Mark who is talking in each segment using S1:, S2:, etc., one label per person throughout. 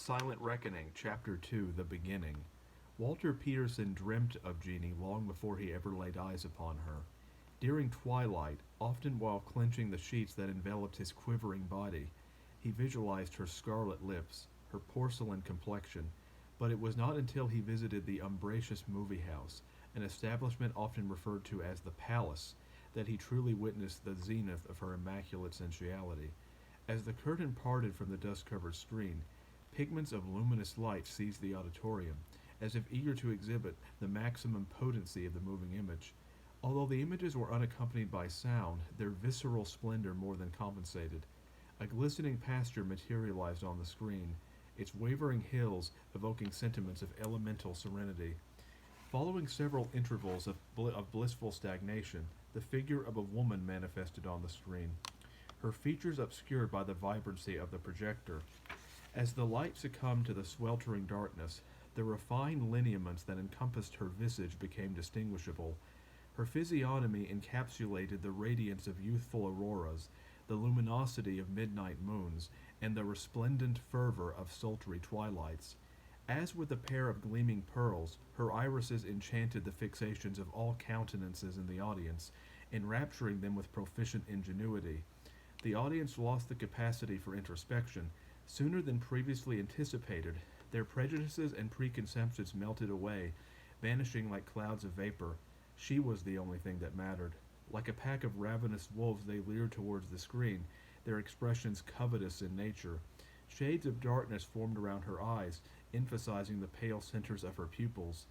S1: Silent Reckoning, Chapter 2, The Beginning. Walter Peterson dreamt of Jeannie long before he ever laid eyes upon her. During twilight, often while clenching the sheets that enveloped his quivering body, he visualized her scarlet lips, her porcelain complexion, but it was not until he visited the Umbracious Movie House, an establishment often referred to as the Palace, that he truly witnessed the zenith of her immaculate sensuality. As the curtain parted from the dust-covered screen, pigments of luminous light seized the auditorium, as if eager to exhibit the maximum potency of the moving image. Although the images were unaccompanied by sound, their visceral splendor more than compensated. A glistening pasture materialized on the screen, its wavering hills evoking sentiments of elemental serenity. Following several intervals of blissful stagnation, the figure of a woman manifested on the screen, her features obscured by the vibrancy of the projector. As the light succumbed to the sweltering darkness, the refined lineaments that encompassed her visage became distinguishable. Her physiognomy encapsulated the radiance of youthful auroras, the luminosity of midnight moons, and the resplendent fervor of sultry twilights. As with a pair of gleaming pearls, her irises enchanted the fixations of all countenances in the audience, enrapturing them with proficient ingenuity. The audience lost the capacity for introspection. Sooner than previously anticipated, their prejudices and preconceptions melted away, vanishing like clouds of vapor. She was the only thing that mattered. Like a pack of ravenous wolves, they leered towards the screen, their expressions covetous in nature. Shades of darkness formed around her eyes, emphasizing the pale centers of her pupils.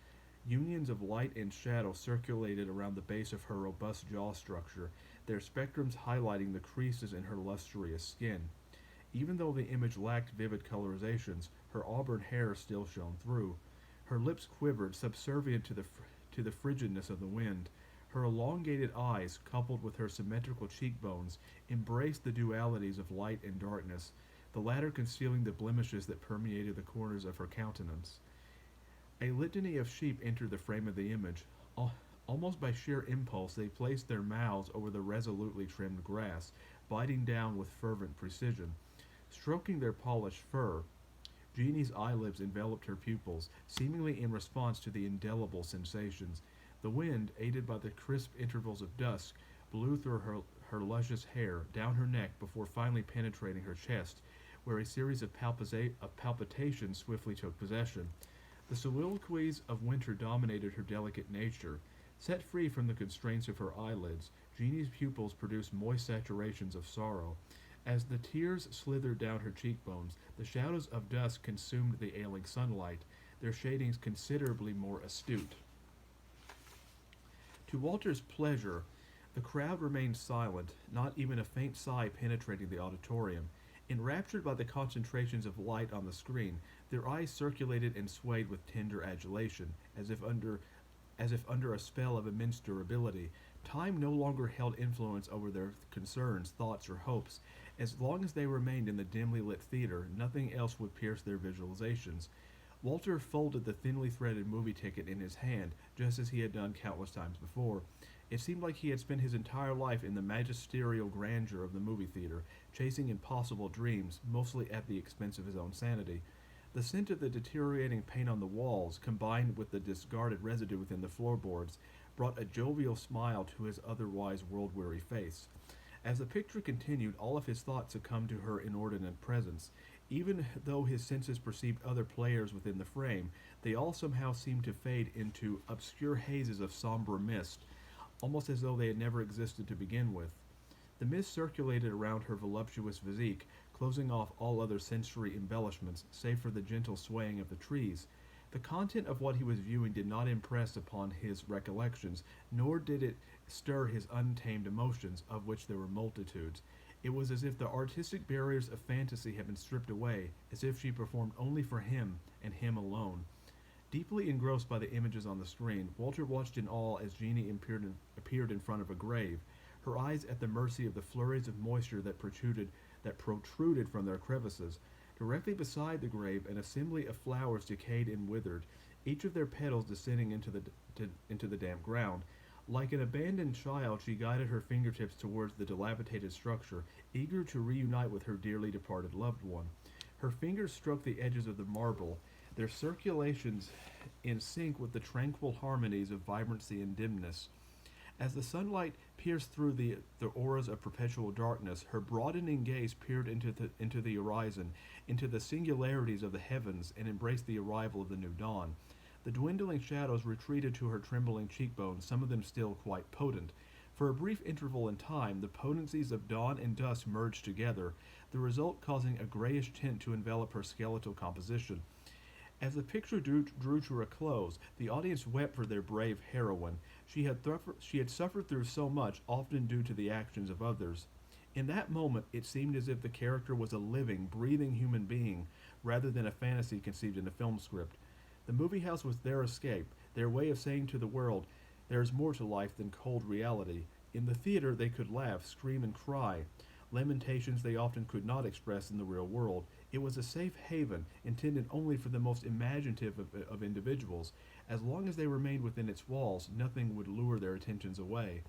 S1: Unions of light and shadow circulated around the base of her robust jaw structure, their spectrums highlighting the creases in her lustrous skin. Even though the image lacked vivid colorizations, her auburn hair still shone through. Her lips quivered, subservient to the frigidness of the wind. Her elongated eyes, coupled with her symmetrical cheekbones, embraced the dualities of light and darkness, the latter concealing the blemishes that permeated the corners of her countenance. A litany of sheep entered the frame of the image. Almost by sheer impulse, they placed their mouths over the resolutely trimmed grass, biting down with fervent precision. Stroking their polished fur, Jeannie's eyelids enveloped her pupils, seemingly in response to the indelible sensations. The wind, aided by the crisp intervals of dusk, blew through her luscious hair, down her neck, before finally penetrating her chest, where a series of palpitations swiftly took possession. The soliloquies of winter dominated her delicate nature. Set free from the constraints of her eyelids, Jeannie's pupils produced moist saturations of sorrow. As the tears slithered down her cheekbones, the shadows of dusk consumed the ailing sunlight, their shadings considerably more astute. To Walter's pleasure, the crowd remained silent, not even a faint sigh penetrating the auditorium. Enraptured by the concentrations of light on the screen, their eyes circulated and swayed with tender adulation, as if under a spell of immense durability. Time no longer held influence over their concerns, thoughts, or hopes. As long as they remained in the dimly lit theater, nothing else would pierce their visualizations. Walter folded the thinly threaded movie ticket in his hand, just as he had done countless times before. It seemed like he had spent his entire life in the magisterial grandeur of the movie theater, chasing impossible dreams, mostly at the expense of his own sanity. The scent of the deteriorating paint on the walls, combined with the discarded residue within the floorboards, brought a jovial smile to his otherwise world-weary face. As the picture continued, all of his thoughts succumbed to her inordinate presence. Even though his senses perceived other players within the frame, they all somehow seemed to fade into obscure hazes of somber mist, almost as though they had never existed to begin with. The mist circulated around her voluptuous physique, closing off all other sensory embellishments, save for the gentle swaying of the trees. The content of what he was viewing did not impress upon his recollections, nor did it stir his untamed emotions, of which there were multitudes. It was as if the artistic barriers of fantasy had been stripped away, as if she performed only for him, and him alone. Deeply engrossed by the images on the screen, Walter watched in awe as Jeannie appeared in front of a grave, her eyes at the mercy of the flurries of moisture that protruded from their crevices. Directly beside the grave, an assembly of flowers decayed and withered, each of their petals descending into the damp ground. Like an abandoned child, she guided her fingertips towards the dilapidated structure, eager to reunite with her dearly departed loved one. Her fingers stroked the edges of the marble, their circulations in sync with the tranquil harmonies of vibrancy and dimness. As the sunlight pierced through the auras of perpetual darkness, her broadening gaze peered into the horizon, into the singularities of the heavens, and embraced the arrival of the new dawn. The dwindling shadows retreated to her trembling cheekbones, some of them still quite potent. For a brief interval in time, the potencies of dawn and dusk merged together, the result causing a grayish tint to envelop her skeletal composition. As the picture drew to a close, the audience wept for their brave heroine. She had suffered through so much, often due to the actions of others. In that moment, it seemed as if the character was a living, breathing human being, rather than a fantasy conceived in a film script. The movie house was their escape, their way of saying to the world, there is more to life than cold reality. In the theater, they could laugh, scream, and cry, lamentations they often could not express in the real world. It was a safe haven, intended only for the most imaginative of individuals. As long as they remained within its walls, nothing would lure their attentions away.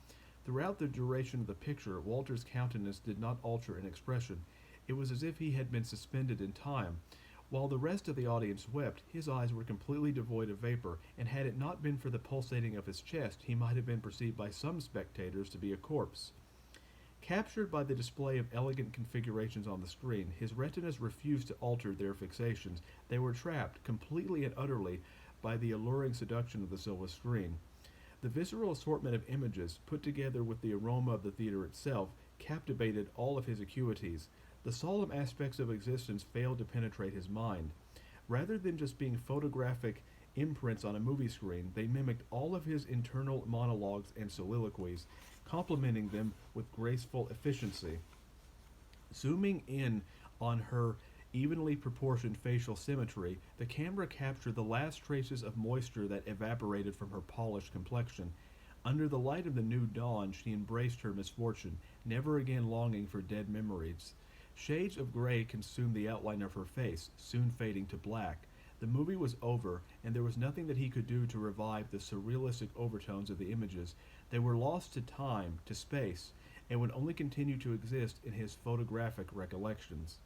S1: Throughout the duration of the picture, Walter's countenance did not alter in expression. It was as if he had been suspended in time. While the rest of the audience wept, his eyes were completely devoid of vapor, and had it not been for the pulsating of his chest, he might have been perceived by some spectators to be a corpse. Captured by the display of elegant configurations on the screen, his retinas refused to alter their fixations. They were trapped, completely and utterly, by the alluring seduction of the silver screen. The visceral assortment of images, put together with the aroma of the theater itself, captivated all of his acuities. The solemn aspects of existence failed to penetrate his mind. Rather than just being photographic imprints on a movie screen, they mimicked all of his internal monologues and soliloquies, complementing them with graceful efficiency. Zooming in on her evenly proportioned facial symmetry, the camera captured the last traces of moisture that evaporated from her polished complexion. Under the light of the new dawn, she embraced her misfortune, never again longing for dead memories. Shades of gray consumed the outline of her face, soon fading to black. The movie was over, and there was nothing that he could do to revive the surrealistic overtones of the images. They were lost to time, to space, and would only continue to exist in his photographic recollections.